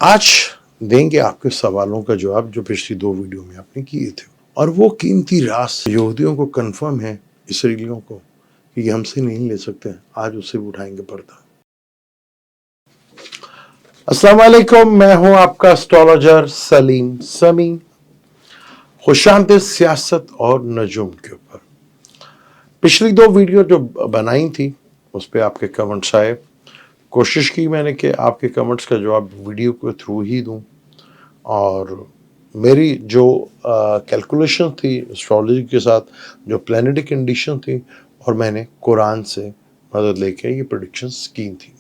आज देंगे आपके सवालों का जवाब जो पिछली 2 वीडियो में आपने किए थे, और वो कीमती राज यहूदियों को कन्फर्म है, इसराइलियों को, कि ये हमसे नहीं ले सकते। आज उससे भी उठाएंगे पर्दा। अस्सलाम वालेकुम, मैं हूं आपका एस्ट्रोलॉजर सलीम समी। खुशामदीद सियासत और नजूम के ऊपर पिछली 2 वीडियो जो बनाई थी उस पर आपके कमेंट्स आए। कोशिश की मैंने कि आपके कमेंट्स का जवाब वीडियो के थ्रू ही दूं, और मेरी जो कैलकुलेशन थी एस्ट्रोलॉजी के साथ, जो प्लैनेटरी कंडीशन थी, और मैंने कुरान से मदद लेके ये प्रेडिक्शंस की थी।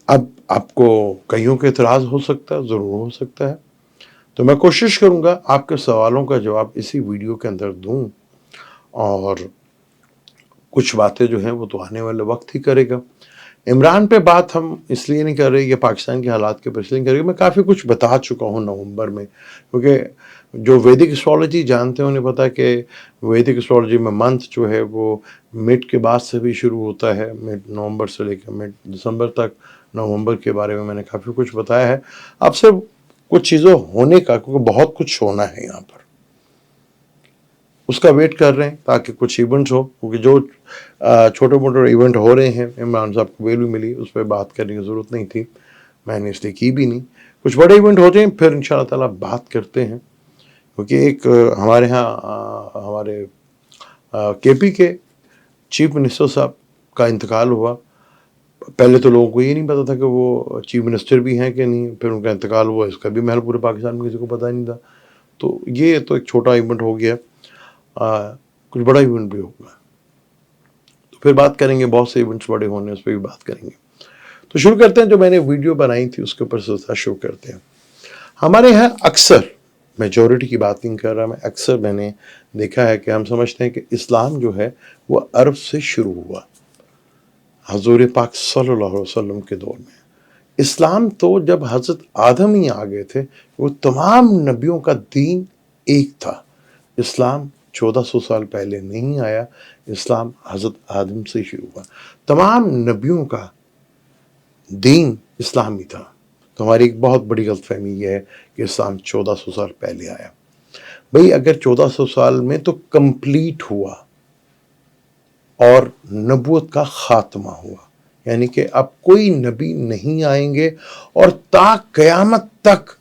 अब आपको कईयों के इतराज़ हो सकता है, ज़रूर हो सकता है, तो मैं कोशिश करूँगा आपके सवालों का जवाब इसी वीडियो के अंदर दूं, और कुछ बातें जो हैं वो तो आने वाले वक्त ही करेगा। इमरान पे बात हम इसलिए नहीं कर रहे, ये पाकिस्तान के हालात के ऊपर इसलिए नहीं करेंगे। मैं काफ़ी कुछ बता चुका हूँ नवंबर में, क्योंकि जो वैदिक एस्ट्रोलॉजी जानते हैं उन्हें पता है कि वैदिक एस्ट्रोलॉजी में मंथ जो है वो मिड के बाद से भी शुरू होता है, मिड नवंबर से लेकर मिड दिसंबर तक। नवंबर के बारे में मैंने काफ़ी कुछ बताया है। अब से कुछ चीज़ों होने का, क्योंकि बहुत कुछ होना है यहाँ पर, उसका वेट कर रहे हैं ताकि कुछ इवेंट्स हो, क्योंकि जो छोटे मोटे इवेंट हो रहे हैं, इमरान साहब को वैल्यू मिली, उस पर बात करने की ज़रूरत नहीं थी, मैंने इसलिए की भी नहीं। कुछ बड़े इवेंट हो जाए फिर इंशाल्लाह ताला बात करते हैं, क्योंकि एक हमारे यहाँ हमारे केपी के चीफ मिनिस्टर साहब का इंतकाल हुआ। पहले तो लोगों को ये नहीं पता था कि वो चीफ मिनिस्टर भी हैं कि नहीं, फिर उनका इंतकाल हुआ, इसका भी महल पूरे पाकिस्तान में किसी को पता ही नहीं था। तो ये तो एक छोटा इवेंट हो गया, कुछ बड़ा इवेंट भी होगा, तो फिर बात करेंगे। बहुत से इवेंट्स बड़े होने, उस पर भी बात करेंगे। तो शुरू करते हैं, जो मैंने वीडियो बनाई थी उसके ऊपर सिलसिला शुरू करते हैं। हमारे यहाँ अक्सर, मेजॉरिटी की बात नहीं कर रहा मैं, अक्सर मैंने देखा है कि हम समझते हैं कि इस्लाम जो है वो अरब से शुरू हुआ, हजूर पाक सल्लल्लाहु अलैहि वसल्लम के दौर में। इस्लाम तो जब हजरत आदम ही आ गए थे, वो तमाम नबियों का दीन एक था। इस्लाम 1400 साल पहले नहीं आया, इस्लाम हजरत आदम से शुरू हुआ। तमाम नबियों का दीन इस्लाम ही था। तो हमारी एक बहुत बड़ी गलतफहमी यह है कि इस्लाम 1400 साल पहले आया। भाई, अगर 1400 साल में तो कंप्लीट हुआ और नबूवत का खात्मा हुआ, यानी कि अब कोई नबी नहीं आएंगे, और ता क़यामत तक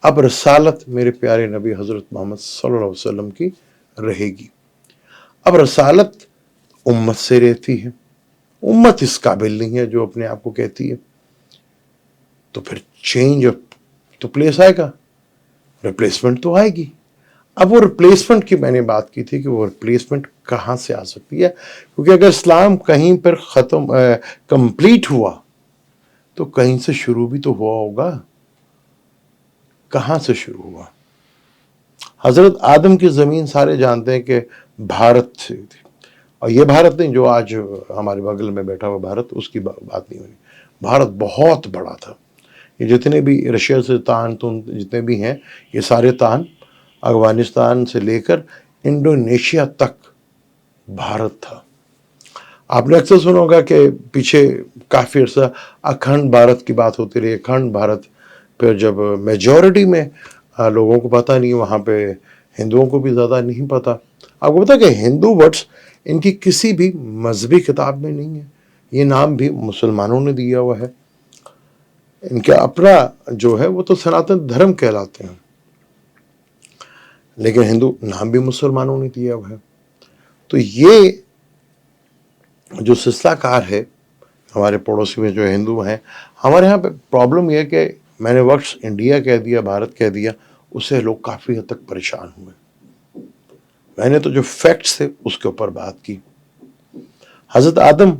अब रसालत मेरे प्यारे नबी हज़रत मोहम्मद सल्लल्लाहु अलैहि वसल्लम की रहेगी। अब रसालत उम्मत से रहती है, उम्मत इस काबिल नहीं है जो अपने आप को कहती है, तो फिर चेंज तो प्लेस आएगा, रिप्लेसमेंट तो आएगी। अब वो रिप्लेसमेंट की मैंने बात की थी कि वो रिप्लेसमेंट कहाँ से आ सकती है, क्योंकि अगर इस्लाम कहीं पर ख़त्म कंप्लीट हुआ तो कहीं से शुरू भी तो हुआ होगा। कहाँ से शुरू हुआ? हज़रत आदम की ज़मीन सारे जानते हैं कि भारत से थी, और ये भारत नहीं जो आज हमारे बगल में बैठा हुआ भारत, उसकी बात नहीं होनी। भारत बहुत बड़ा था। ये जितने भी रशिया से तान तुन जितने भी हैं, ये सारे तान अफगानिस्तान से लेकर इंडोनेशिया तक भारत था। आपने अक्सर सुना होगा कि पीछे काफ़ी अर्सा अखंड भारत की बात होती रही, अखंड भारत। फिर जब मेजॉरिटी में लोगों को पता नहीं, वहाँ पे हिंदुओं को भी ज़्यादा नहीं पता। आपको पता कि हिंदू वर्ड्स इनकी किसी भी मजहबी किताब में नहीं है, ये नाम भी मुसलमानों ने दिया हुआ है। इनका अपना जो है वो तो सनातन धर्म कहलाते हैं, लेकिन हिंदू नाम भी मुसलमानों ने दिया हुआ है। तो ये जो सिलसिलाकार है, हमारे पड़ोसी में जो हिंदू हैं, हमारे यहाँ पे प्रॉब्लम यह है कि मैंने वक्त इंडिया कह दिया, भारत कह दिया, उससे लोग काफ़ी हद तक परेशान हुए। मैंने तो जो फैक्ट्स थे उसके ऊपर बात की। हज़रत आदम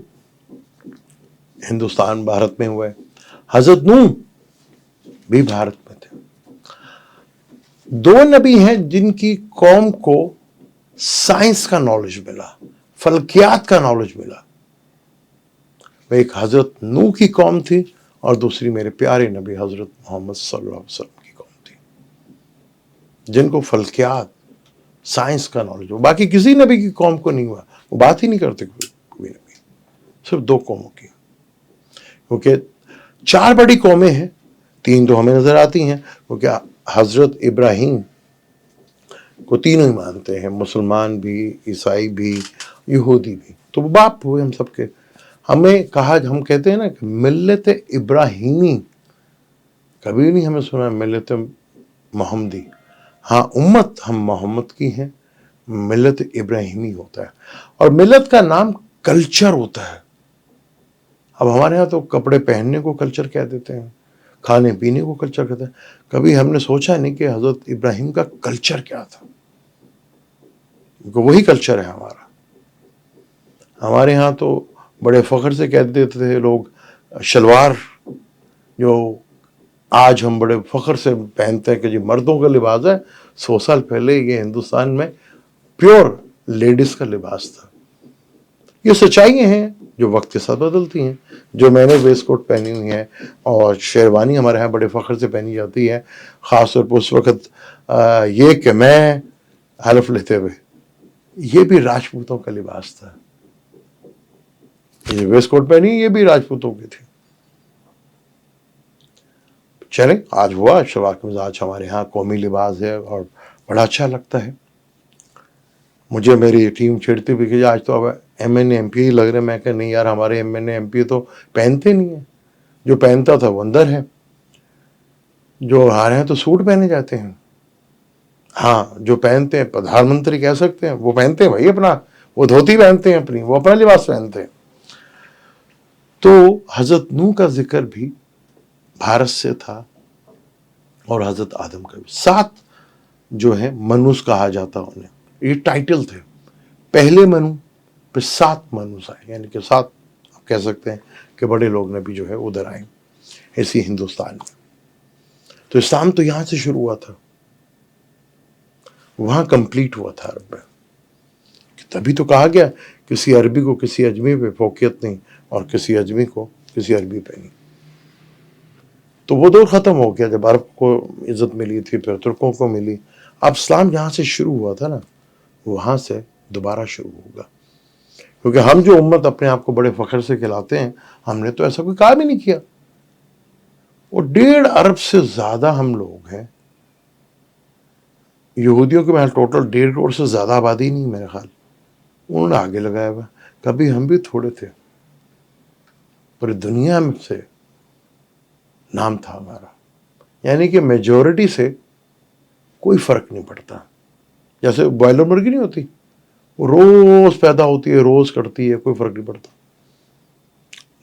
हिंदुस्तान भारत में हुए, हज़रत नूह भी भारत में थे। 2 नबी हैं जिनकी कौम को साइंस का नॉलेज मिला, फल्कियात का नॉलेज मिला। एक हज़रत नूह की कौम थी, और दूसरी मेरे प्यारे नबी हज़रत मोहम्मद सल्लल्लाहु अलैहि वसल्लम की कौम थी, जिनको फल्कियात साइंस का नॉलेज हो। बाकी किसी नबी की कौम को नहीं हुआ, वो बात ही नहीं करते कोई नबी, सिर्फ 2 कौमों की। क्योंकि 4 बड़ी कौमें हैं, 3 तो हमें नजर आती हैं, क्योंकि हजरत इब्राहिम को तीनों ही मानते हैं, मुसलमान भी, ईसाई भी, यहूदी भी, तो वो बाप हुए हम सबके। हमें कहा, हम कहते हैं ना कि मिल्लत इब्राहिमी, कभी नहीं हमें सुना मिल्लत मोहम्मदी। हाँ, उम्मत हम मोहम्मद की हैं, मिल्लत इब्राहिमी होता है। और मिल्लत का नाम कल्चर होता है। अब हमारे यहाँ तो कपड़े पहनने को कल्चर कह देते हैं, खाने पीने को कल्चर कहते हैं। कभी हमने सोचा नहीं कि हजरत इब्राहिम का कल्चर क्या था, क्योंकि वही कल्चर है हमारा। हमारे यहाँ तो बड़े फख्र से कह देते थे लोग, शलवार जो आज हम बड़े फख्र से पहनते हैं कि जी मर्दों का लिबास है, 100 साल पहले ये हिंदुस्तान में प्योर लेडीज का लिबास था। ये सच्चाइयाँ हैं जो वक्त के साथ बदलती हैं। जो मैंने वेस्ट कोट पहनी हुई है और शेरवानी हमारे यहाँ बड़े फख्र से पहनी जाती है, ख़ास तौर पर उस वक़्त ये कि मैं हलफ लेते हुए, ये भी राजपूतों का लिबास था। ये वेस्ट कोट पहनी, ये भी राजपूतों की थी। चले, आज हुआ शवाक मिजाज हमारे यहाँ कौमी लिबास है और बड़ा अच्छा लगता है। मुझे मेरी टीम छेड़ती भी कि आज तो अब MNA MP लग रहे। मैं कह नहीं यार, हमारे MNA MP तो पहनते नहीं है, जो पहनता था वो अंदर है, जो आ रहे हैं तो सूट पहने जाते हैं। हाँ, जो पहनते हैं प्रधानमंत्री कह सकते हैं, वो पहनते हैं भाई अपना, वो धोती पहनते हैं अपनी, वो अपना लिबास पहनते हैं। तो हजरत नूह का जिक्र भी भारत से था और हजरत आदम का भी। 7 जो है मनुष्य कहा जाता उन्हें, ये टाइटल थे। पहले मनु, फिर 7 मनुष्य आए, यानी कि 7 आप कह सकते हैं कि बड़े लोग ने भी जो है उधर आए ऐसी हिंदुस्तान में। तो इस्लाम तो यहाँ से शुरू हुआ था, वहाँ कंप्लीट हुआ था अरब में। तभी तो कहा गया किसी अरबी को किसी अजमी पे फोकियत नहीं और किसी अजमी को किसी अरबी पे नहीं। तो वो दौर ख़त्म हो गया जब अरब को इज़्ज़त मिली थी, फिर तुर्कों को मिली। अब इस्लाम जहाँ से शुरू हुआ था ना, वहाँ से दोबारा शुरू होगा। क्योंकि हम जो उम्मत अपने आप को बड़े फ़ख्र से खिलाते हैं, हमने तो ऐसा कोई काम ही नहीं किया। वो 1.5 अरब से ज़्यादा हम लोग हैं। यहूदियों के महल टोटल 1.5 करोड़ से ज़्यादा आबादी नहीं मेरे ख्याल, उन्होंने आगे लगाया हुआ। कभी हम भी थोड़े थे, पर दुनिया में से नाम था हमारा। यानी कि मेजॉरिटी से कोई फ़र्क नहीं पड़ता। जैसे बॉयलर मुर्गी नहीं होती, वो रोज़ पैदा होती है, रोज़ कटती है, कोई फ़र्क नहीं पड़ता।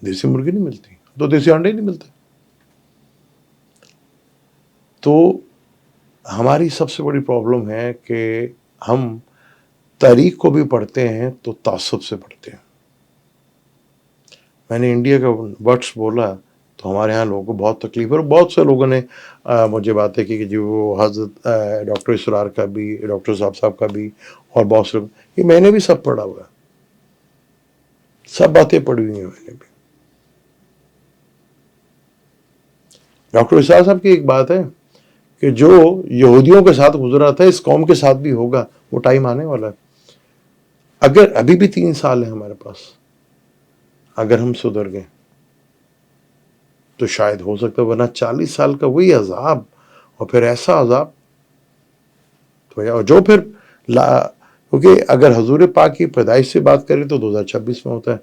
देसी मुर्गी नहीं मिलती तो देसी अंडे नहीं मिलते। तो हमारी सबसे बड़ी प्रॉब्लम है कि हम तारीख को भी पढ़ते हैं तो तासुब से पढ़ते हैं। मैंने इंडिया का वर्ड्स बोला तो हमारे यहाँ लोगों को बहुत तकलीफ है। और बहुत से लोगों ने मुझे बातें की कि जी वो हज़रत डॉक्टर इसरार का भी, डॉक्टर साहब का भी, और बहुत से लोग, ये मैंने भी सब पढ़ा हुआ है, सब बातें पढ़ी हुई हैं मैंने भी। डॉक्टर इसरार साहब की एक बात है कि जो यहूदियों के साथ गुजरा था, इस कौम के साथ भी होगा। वो टाइम आने वाला है। अगर अभी भी 3 साल है हमारे पास, अगर हम सुधर गए तो शायद हो सकता है, वरना 40 साल का वही अजाब, और फिर ऐसा अजाब तो जो फिर क्योंकि अगर हजूर पाक की पैदाइश से बात करें तो 2026 में होता है।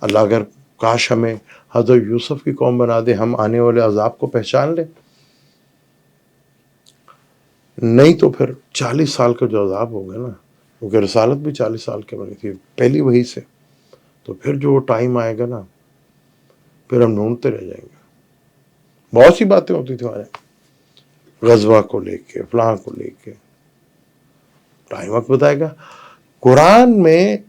अल्लाह अगर काश हमें हजरत यूसुफ की कौम बना दे, हम आने वाले अजाब को पहचान लें, नहीं तो फिर 40 साल का जो अजाब होगा ना, क्योंकि रसालत भी 40 साल की बनी थी पहली वही से, तो फिर जो टाइम आएगा ना, फिर हम ढूंढते रह जाएंगे। बहुत सी बातें होती थी हमारे गज़वा को लेके, फलां को लेके, टाइम वक्त बताएगा। कुरान में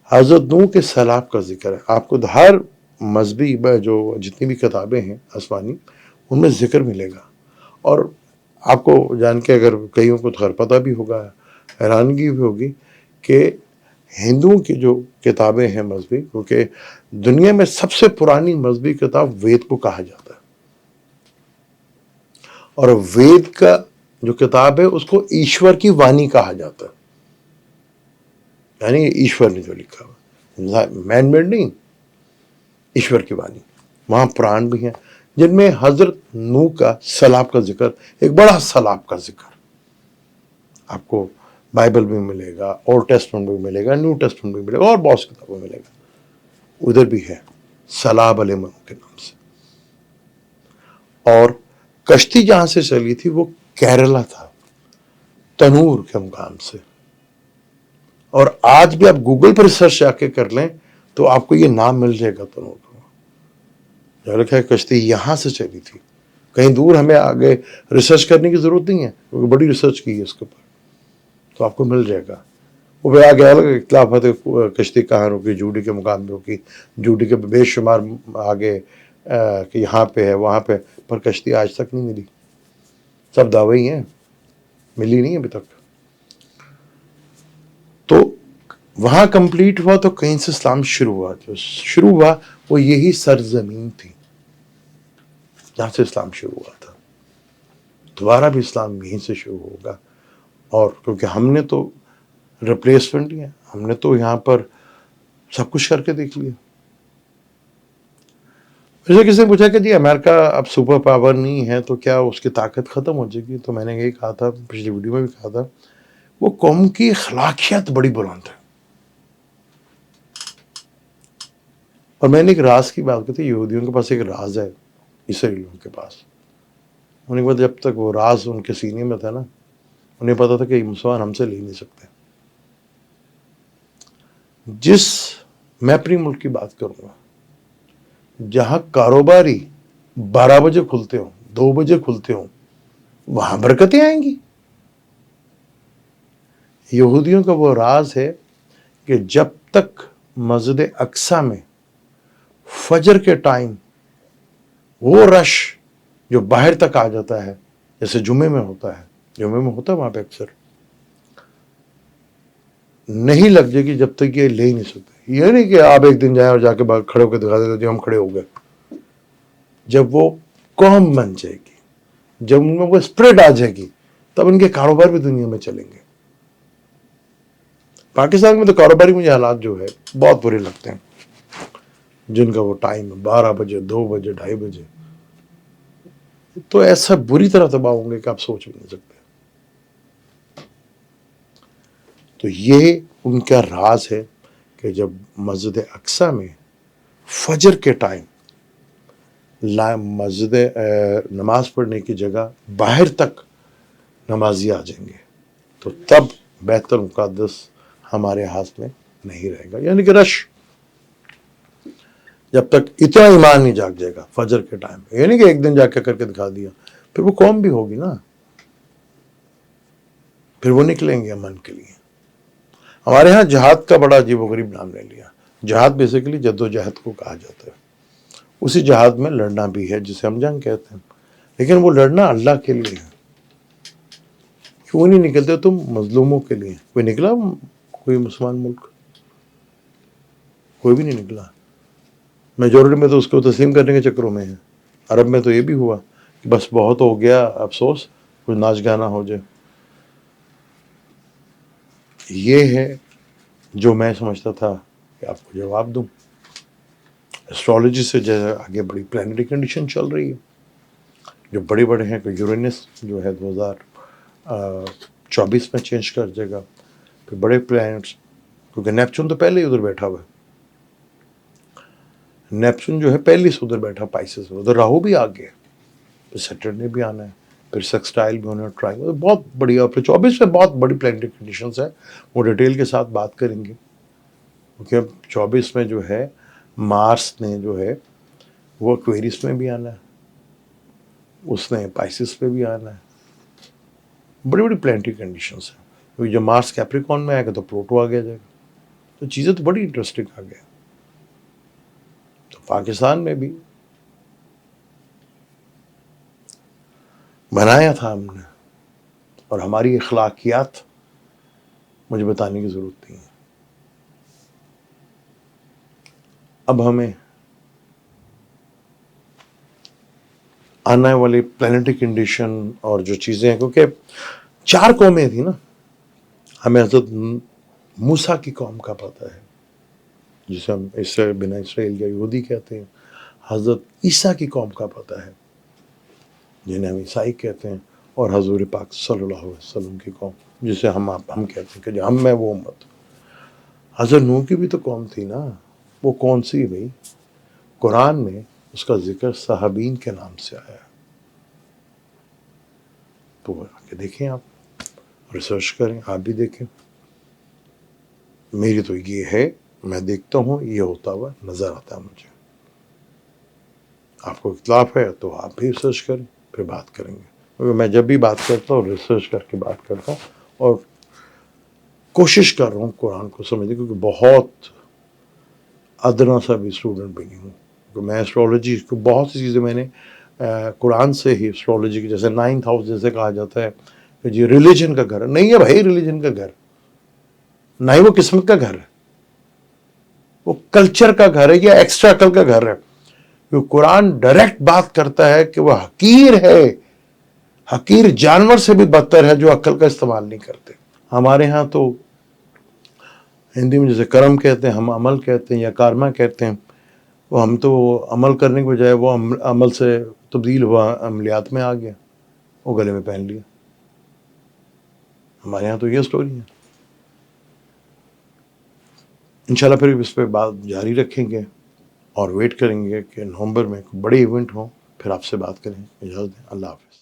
हज़रत नूह के सैलाब का जिक्र है। आपको हर मजहबी जो जितनी भी किताबें हैं आसमानी, उनमें जिक्र मिलेगा। और आपको जान के अगर कईयों को खैर पता भी होगा, हैरानगी भी होगी कि हिंदुओं की जो किताबें हैं मजहबी, क्योंकि दुनिया में सबसे पुरानी मजहबी किताब वेद को कहा जाता है, और वेद का जो किताब है उसको ईश्वर की वाणी कहा जाता है। यानी ईश्वर ने जो लिखा हुआ, मैन मेड नहीं, ईश्वर की वाणी। वहाँ पुराण भी हैं जिनमें हजरत नूह का सैलाब का जिक्र, एक बड़ा सैलाब का जिक्र आपको बाइबल में मिलेगा, ओल्ड टेस्टमेंट में मिलेगा, न्यू टेस्टमेंट में मिलेगा और बहुत सी किताबों में मिलेगा। उधर भी है सैलाब अल मनु के नाम से। और कश्ती जहां से चली थी वो केरला था, तनूर के मुकाम से। और आज भी आप गूगल पर सर्च जाके कर लें तो आपको ये नाम मिल जाएगा तनूर का। लिखा है कश्ती यहां से चली थी, कहीं दूर हमें आगे रिसर्च करने की जरूरत नहीं है क्योंकि बड़ी रिसर्च की है इसके ऊपर, तो आपको मिल जाएगा। वो फिर आगे अलग इख्तलाफ है कश्ती कहाँ रुकी, जूडी के मुकाम में रुकी, जूडी के बेशुमार आगे कि यहाँ पे है वहाँ पे, पर कश्ती आज तक नहीं मिली। सब दावे ही हैं, मिली नहीं अभी तक। तो वहां कंप्लीट हुआ तो कहीं से इस्लाम शुरू हुआ। जो शुरू हुआ वो यही सरजमीन थी जहां से इस्लाम शुरू हुआ था। दोबारा भी इस्लाम यहीं से शुरू होगा। और क्योंकि हमने तो रिप्लेसमेंट ही है, हमने तो यहाँ पर सब कुछ करके देख लिया। वैसे किसी ने पूछा कि जी अमेरिका अब सुपर पावर नहीं है तो क्या उसकी ताकत खत्म हो जाएगी? तो मैंने यही कहा था, पिछली वीडियो में भी कहा था, वो कौम की अखलाकियत बड़ी बुलंद है। और मैंने एक राज की बात की थी, यहूदियों के पास एक राज है इसराइलियों के पास। उन्हें पता, जब तक वो राज उनके सीने में था ना, उन्हें पता था कि मुसलमान हमसे ले नहीं सकते। मैं अपनी मुल्क की बात करूंगा, जहां कारोबारी 12 बजे खुलते हो, 2 बजे खुलते हो, वहां बरकतें आएंगी। यहूदियों का वो राज है कि जब तक मस्जिद अक्सा में फजर के टाइम वो रश जो बाहर तक आ जाता है, जैसे जुमे में होता है, वहां पे अक्सर नहीं लग जाएगी जब तक ये ले ही नहीं सकते। ये नहीं कि आप एक दिन जाए और जाके बाहर खड़े होकर दिखा देते हम खड़े हो गए। जब वो कौम बन जाएगी, जब उनमें वो स्प्रेड आ जाएगी, तब उनके कारोबार भी दुनिया में चलेंगे। पाकिस्तान में तो कारोबारी मुझे हालात जो है बहुत बुरे लगते हैं, जिनका वो टाइम है 12 बजे, 2 बजे, 2:30 बजे, तो ऐसा बुरी तरह तबाह होंगे कि आप सोच भी नहीं सकते। तो ये उनका राज है कि जब मस्जिद अक्सा में फजर के टाइम मस्जिद नमाज पढ़ने की जगह बाहर तक नमाजी आ जाएंगे, तो तब बैतुल मुक़द्दस हमारे हाथ में नहीं रहेगा। यानी कि रश जब तक इतना ईमान नहीं जाग जाएगा फजर के टाइम, ये नहीं कि एक दिन जाके करके दिखा दिया, फिर वो कौम भी होगी ना, फिर वो निकलेंगे अमन के लिए। हमारे यहाँ जहाद का बड़ा अजीबोगरीब नाम ले लिया। जहाद बेसिकली जद्दोजहद को कहा जाता है। उसी जहाद में लड़ना भी है जिसे हम जंग कहते हैं, लेकिन वो लड़ना अल्लाह के लिए है। क्यों नहीं निकलते तुम? मजलूमों के लिए। कोई निकला? कोई मुसलमान मुल्क कोई भी नहीं निकला। मेजोरिटी में तो उसको तस्लीम करने के चक्करों में है। अरब में तो ये भी हुआ कि बस बहुत हो गया, अफसोस, कुछ नाच गाना हो जाए। ये है जो मैं समझता था कि आपको जवाब दूं। एस्ट्रोलॉजी से जैसे आगे बड़ी प्लानिटरी कंडीशन चल रही है, जो बड़े बड़े हैं कि यूरेनस जो है 2024 में चेंज कर जाएगा। फिर बड़े प्लैनेट्स, क्योंकि नेपच्यून तो पहले ही उधर बैठा हुआ है। नेपच्यून जो है पहले से उधर बैठा पाइसेस में, उधर राहु भी आ गया, फिर सैटर्डे भी आना है, फिर सेक्सटाइल भी होना, ट्राइंगल, बहुत बढ़िया। फिर 24 में बहुत बड़ी प्लानिटरी कंडीशंस है, वो डिटेल के साथ बात करेंगे। क्योंकि 24 में जो है मार्स ने जो है वो एक्वेरियस में भी आना है, उसने पाइसेस पे भी आना है। बड़ी बड़ी प्लानिटरी कंडीशंस है। क्योंकि जब मार्स कैप्रिकॉन में आएगा तो प्लूटो आगे आ जाएगा, तो चीज़ें तो बड़ी इंटरेस्टिंग आ गया। तो पाकिस्तान में भी बनाया था हमने, और हमारी अखलाकियात मुझे बताने की ज़रूरत नहीं है। अब हमें आने वाली प्लानिटरी कंडीशन और जो चीज़ें हैं, क्योंकि 4 कौमें थी ना, हमें हज़रत मूसा की कौम का पता है, जिसे हम इससे बिना इसराइल या यहूदी कहते हैं। حضرت عیسیٰ کی قوم کا پتہ ہے جنہیں ہم عیسائی کہتے ہیں، اور حضور پاک صلی اللہ علیہ وسلم کی قوم جسے ہم کہتے ہیں کہ جو ہم میں وہ امت. حضرت نوح کی بھی تو قوم تھی نا. وہ کون سی بھائی؟ قرآن میں اس کا ذکر صحابین کے نام سے آیا ہے. تو آ کے دیکھیں، آپ ریسرچ کریں، آپ بھی دیکھیں. میری تو یہ ہے، میں دیکھتا ہوں، یہ ہوتا ہوا نظر آتا ہے مجھے. آپ کو اختلاف ہے تو آپ بھی ریسرچ کریں، پھر بات کریں گے. کیونکہ میں جب بھی بات کرتا ہوں ریسرچ کر کے بات کرتا ہوں، اور کوشش کر رہا ہوں قرآن کو سمجھنے، کیونکہ بہت ادنا سا بھی اسٹوڈنٹ بھی نہیں ہوں. کیونکہ میں اسٹرالوجی کو بہت سی چیزیں میں نے قرآن سے ہی اسٹرالوجی کی، جیسے 9th ہاؤس جیسے کہا جاتا ہے کہ جی ریلیجن کا گھر ہے. نہیں ہے بھائی ریلیجن کا گھر، نہ ہی وہ قسمت کا گھر ہے، وہ کلچر کا گھر ہے یا ایکسٹرا عقل کا گھر ہے. کیونکہ قرآن ڈائریکٹ بات کرتا ہے کہ وہ حقیر ہے، حقیر جانور سے بھی بدتر ہے جو عقل کا استعمال نہیں کرتے. ہمارے ہاں تو ہندی میں جیسے کرم کہتے ہیں، ہم عمل کہتے ہیں یا کارما کہتے ہیں. وہ ہم تو عمل کرنے کے بجائے وہ عمل سے تبدیل ہوا عملیات میں آ گیا، وہ گلے میں پہن لیا. ہمارے یہاں تو یہ سٹوری ہے. انشاءاللہ پھر اس پہ بات جاری رکھیں گے اور ویٹ کریں گے کہ نومبر میں کوئی بڑے ایونٹ ہوں، پھر آپ سے بات کریں. اجازت دیں. اللہ حافظ.